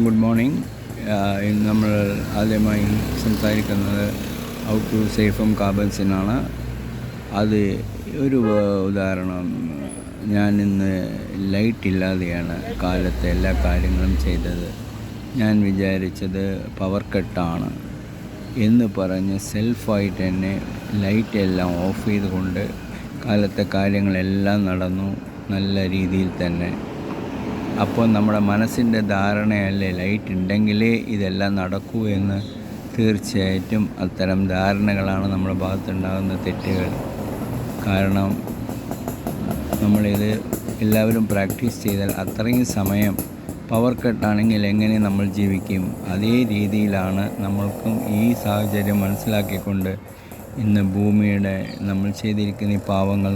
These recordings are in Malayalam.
Good morning. ഇന്ന് നമ്മൾ ആദ്യമായി സംസാരിക്കുന്നത് ഹൗ ടു സേവ് ഫ്രം കാർബൺസിനാണ്. അത് ഒരു ഉദാഹരണം, ഞാൻ ഇന്ന് ലൈറ്റ് ഇല്ലാതെയാണ് കാലത്തെ എല്ലാ കാര്യങ്ങളും ചെയ്തത്. ഞാൻ വിചാരിച്ചത് പവർ കട്ടാണ് എന്ന് പറഞ്ഞ് സെൽഫായിട്ട് തന്നെ ലൈറ്റ് എല്ലാം ഓഫ് ചെയ്തുകൊണ്ട് കാലത്തെ കാര്യങ്ങളെല്ലാം നടന്നു നല്ല രീതിയിൽ തന്നെ. അപ്പോൾ നമ്മുടെ മനസ്സിൻ്റെ ധാരണയല്ലേ ലൈറ്റ് ഉണ്ടെങ്കിലേ ഇതെല്ലാം നടക്കൂ എന്ന്. തീർച്ചയായിട്ടും അത്തരം ധാരണകളാണ് നമ്മുടെ ഭാഗത്തുണ്ടാകുന്ന തെറ്റുകൾ. കാരണം നമ്മളിത് എല്ലാവരും പ്രാക്ടീസ് ചെയ്താൽ അത്രയും സമയം പവർ കട്ടാണെങ്കിൽ എങ്ങനെ നമ്മൾ ജീവിക്കും? അതേ രീതിയിലാണ് നമ്മൾക്കും ഈ സാഹചര്യം മനസ്സിലാക്കിക്കൊണ്ട് ഇന്ന് ഭൂമിയുടെ നമ്മൾ ചെയ്തിരിക്കുന്ന ഈ പാവങ്ങൾ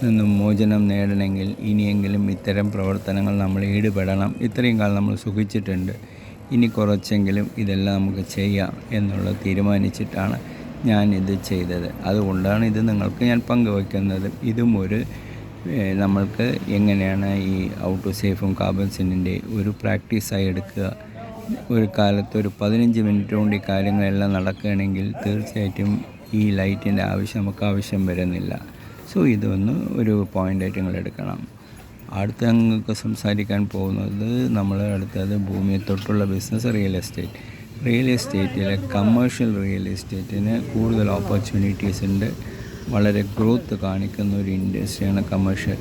നിന്നും മോചനം നേടണമെങ്കിൽ ഇനിയെങ്കിലും ഇത്തരം പ്രവർത്തനങ്ങൾ നമ്മൾ ഈടുപെടണം. ഇത്രയും കാലം നമ്മൾ സുഖിച്ചിട്ടുണ്ട്, ഇനി കുറച്ചെങ്കിലും ഇതെല്ലാം നമുക്ക് ചെയ്യാം എന്നുള്ള തീരുമാനിച്ചിട്ടാണ് ഞാൻ ഇത് ചെയ്തത്. അതുകൊണ്ടാണ് ഇത് നിങ്ങൾക്ക് ഞാൻ പങ്കുവയ്ക്കുന്നത്. ഇതും ഒരു നമ്മൾക്ക് എങ്ങനെയാണ് ഈ ഹൗ ടു സേവ് ഫ്രം കാർബൺസിൻ്റെ ഒരു പ്രാക്ടീസായി എടുക്കുക. ഒരു കാലത്ത് ഒരു 15 മിനിറ്റ് കൊണ്ട് ഈ കാര്യങ്ങളെല്ലാം നടക്കുകയാണെങ്കിൽ തീർച്ചയായിട്ടും ഈ ലൈറ്റിൻ്റെ നമുക്ക് ആവശ്യം വരുന്നില്ല. സോ ഇതൊന്ന് ഒരു പോയിൻ്റായിട്ട് നിങ്ങൾ എടുക്കണം. അടുത്ത ഞങ്ങൾക്ക് സംസാരിക്കാൻ പോകുന്നത് നമ്മൾ അടുത്തത് ഭൂമിയെ തൊട്ടുള്ള ബിസിനസ് റിയൽ എസ്റ്റേറ്റിലെ കമേഴ്ഷ്യൽ റിയൽ എസ്റ്റേറ്റിന് കൂടുതൽ ഓപ്പർച്യൂണിറ്റീസ് ഉണ്ട്. വളരെ ഗ്രോത്ത് കാണിക്കുന്ന ഒരു ഇൻഡസ്ട്രിയാണ് കമേഴ്ഷ്യൽ.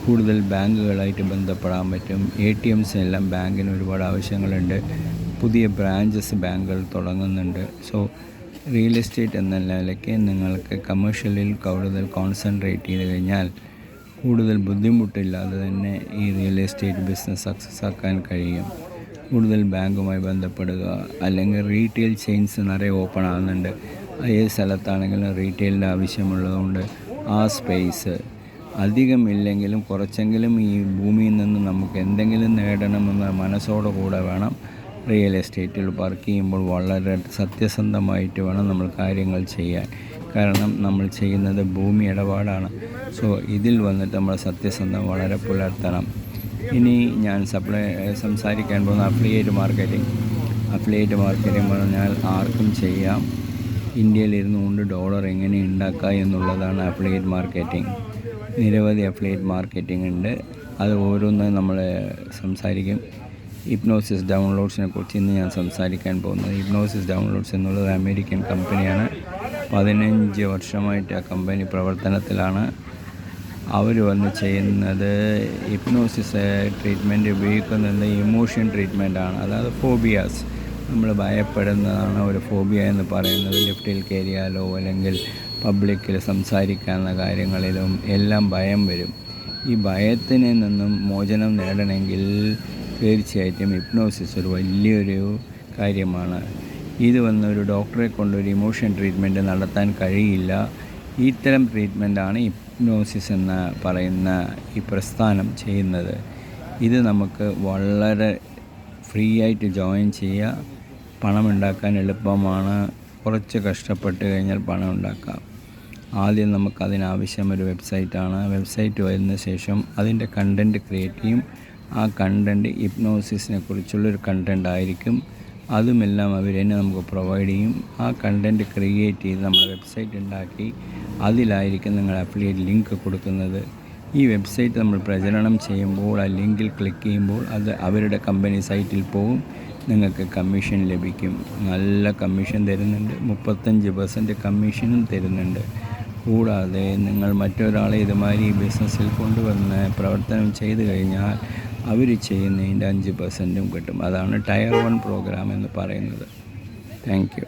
കൂടുതൽ ബാങ്കുകളായിട്ട് ബന്ധപ്പെടാൻ പറ്റും. ATMs എല്ലാം ബാങ്കിന് ഒരുപാട് ആവശ്യങ്ങളുണ്ട്. പുതിയ ബ്രാഞ്ചസ് ബാങ്കുകൾ തുടങ്ങുന്നുണ്ട്. സോ റിയൽ എസ്റ്റേറ്റ് എന്ന നിലയ്ക്ക് നിങ്ങൾക്ക് കമേഴ്ഷ്യലിൽ കൂടുതൽ കോൺസെൻട്രേറ്റ് ചെയ്ത് കഴിഞ്ഞാൽ കൂടുതൽ ബുദ്ധിമുട്ടില്ലാതെ തന്നെ ഈ റിയൽ എസ്റ്റേറ്റ് ബിസിനസ് സക്സസ് ആക്കാൻ കഴിയും. കൂടുതൽ ബാങ്കുമായി ബന്ധപ്പെടുക, അല്ലെങ്കിൽ റീറ്റെയിൽ ചെയിൻസ് നിറയെ ഓപ്പൺ ആകുന്നുണ്ട്. ഏത് സ്ഥലത്താണെങ്കിലും റീറ്റെയിലിൻ്റെ ആവശ്യമുള്ളതുകൊണ്ട് ആ സ്പേസ് അധികമില്ലെങ്കിലും കുറച്ചെങ്കിലും ഈ ഭൂമിയിൽ നിന്ന് നമുക്ക് എന്തെങ്കിലും നേടണമെന്ന മനസ്സോടെ കൂടെ വേണം റിയൽ എസ്റ്റേറ്റിൽ വർക്ക് ചെയ്യുമ്പോൾ. വളരെ സത്യസന്ധമായിട്ട് വേണം നമ്മൾ കാര്യങ്ങൾ ചെയ്യാൻ. കാരണം നമ്മൾ ചെയ്യുന്നത് ഭൂമി ഇടപാടാണ്. സോ ഇതിൽ വന്നിട്ട് നമ്മൾ സത്യസന്ധം വളരെ പുലർത്തണം. ഇനി ഞാൻ സംസാരിക്കാൻ പോകുന്ന അഫിലിയേറ്റ് മാർക്കറ്റിംഗ് പറഞ്ഞാൽ ആർക്കും ചെയ്യാം. ഇന്ത്യയിൽ ഇരുന്നുകൊണ്ട് ഡോളർ എങ്ങനെ ഉണ്ടാക്കുക എന്നുള്ളതാണ് അഫിലിയേറ്റ് മാർക്കറ്റിംഗ്. നിരവധി അഫിലിയേറ്റ് മാർക്കറ്റിംഗ് ഉണ്ട്. അത് ഓരോന്ന് നമ്മൾ സംസാരിക്കും. ഹിപ്നോസിസ് ഡൗൺലോഡ്സിനെ കുറിച്ച് ഇന്ന് ഞാൻ സംസാരിക്കാൻ പോകുന്നത്. ഹിപ്നോസിസ് ഡൗൺലോഡ്സ് എന്നുള്ളത് അമേരിക്കൻ കമ്പനിയാണ്. 15 വർഷമായിട്ട് ആ കമ്പനി പ്രവർത്തനത്തിലാണ്. അവർ വന്ന് ചെയ്യുന്നത് ഹിപ്നോസിസ് ട്രീറ്റ്മെൻറ്റ് ഉപയോഗിക്കുന്നത് ഇമോഷൻ ട്രീറ്റ്മെൻറ്റാണ്. അതായത് ഫോബിയാസ്, നമ്മൾ ഭയപ്പെടുന്നതാണ് ഒരു ഫോബിയ എന്ന് പറയുന്നത്. ലിഫ്റ്റിൽ കയറിയാലോ അല്ലെങ്കിൽ പബ്ലിക്കിൽ സംസാരിക്കാവുന്ന കാര്യങ്ങളിലും എല്ലാം ഭയം വരും. ഈ ഭയത്തിൽ നിന്നും മോചനം നേടണമെങ്കിൽ തീർച്ചയായിട്ടും ഹിപ്നോസിസ് ഒരു വലിയൊരു കാര്യമാണ്. ഇത് വന്നൊരു ഡോക്ടറെ കൊണ്ടൊരു ഇമോഷൻ ട്രീറ്റ്മെൻറ്റ് നടത്താൻ കഴിയില്ല. ഇത്തരം ട്രീറ്റ്മെൻറ്റാണ് ഹിപ്നോസിസ് എന്ന് പറയുന്ന ഈ പ്രസ്ഥാനം ചെയ്യുന്നത്. ഇത് നമുക്ക് വളരെ ഫ്രീ ആയിട്ട് ജോയിൻ ചെയ്യുക. പണമുണ്ടാക്കാൻ എളുപ്പമാണ്. കുറച്ച് കഷ്ടപ്പെട്ട് കഴിഞ്ഞാൽ പണം ഉണ്ടാക്കാം. ആദ്യം നമുക്കതിനാവശ്യം ഒരു വെബ്സൈറ്റാണ്. വെബ്സൈറ്റ് വരുന്ന ശേഷം അതിൻ്റെ കണ്ടൻറ്റ് ക്രിയേറ്റ് ചെയ്യും. ആ കണ്ടൻറ്റ് ഹിപ്നോസിസിനെ കുറിച്ചുള്ളൊരു കണ്ടൻറ്റ് ആയിരിക്കും. അതുമെല്ലാം അവർ തന്നെ നമുക്ക് പ്രൊവൈഡ് ചെയ്യും. ആ കണ്ടൻറ്റ് ക്രിയേറ്റ് ചെയ്ത് നമ്മൾ വെബ്സൈറ്റ് ഉണ്ടാക്കി അതിലായിരിക്കും നിങ്ങൾ അഫിലിയേറ്റ് ലിങ്ക് കൊടുക്കുന്നത്. ഈ വെബ്സൈറ്റ് നമ്മൾ പ്രചരണം ചെയ്യുമ്പോൾ ആ ലിങ്കിൽ ക്ലിക്ക് ചെയ്യുമ്പോൾ അത് അവരുടെ കമ്പനി സൈറ്റിൽ പോകും. നിങ്ങൾക്ക് കമ്മീഷൻ ലഭിക്കും. നല്ല കമ്മീഷൻ തരുന്നുണ്ട്. 35% കമ്മീഷനും തരുന്നുണ്ട്. കൂടാതെ നിങ്ങൾ മറ്റൊരാളെ ഇതുമാതിരി ബിസിനസ്സിൽ കൊണ്ടുവന്ന് പ്രവർത്തനം ചെയ്തു കഴിഞ്ഞാൽ അവർ ചെയ്യുന്നതിൻ്റെ 5% കിട്ടും. അതാണ് ടയർ 1 പ്രോഗ്രാം എന്ന് പറയുന്നത്. Thank you.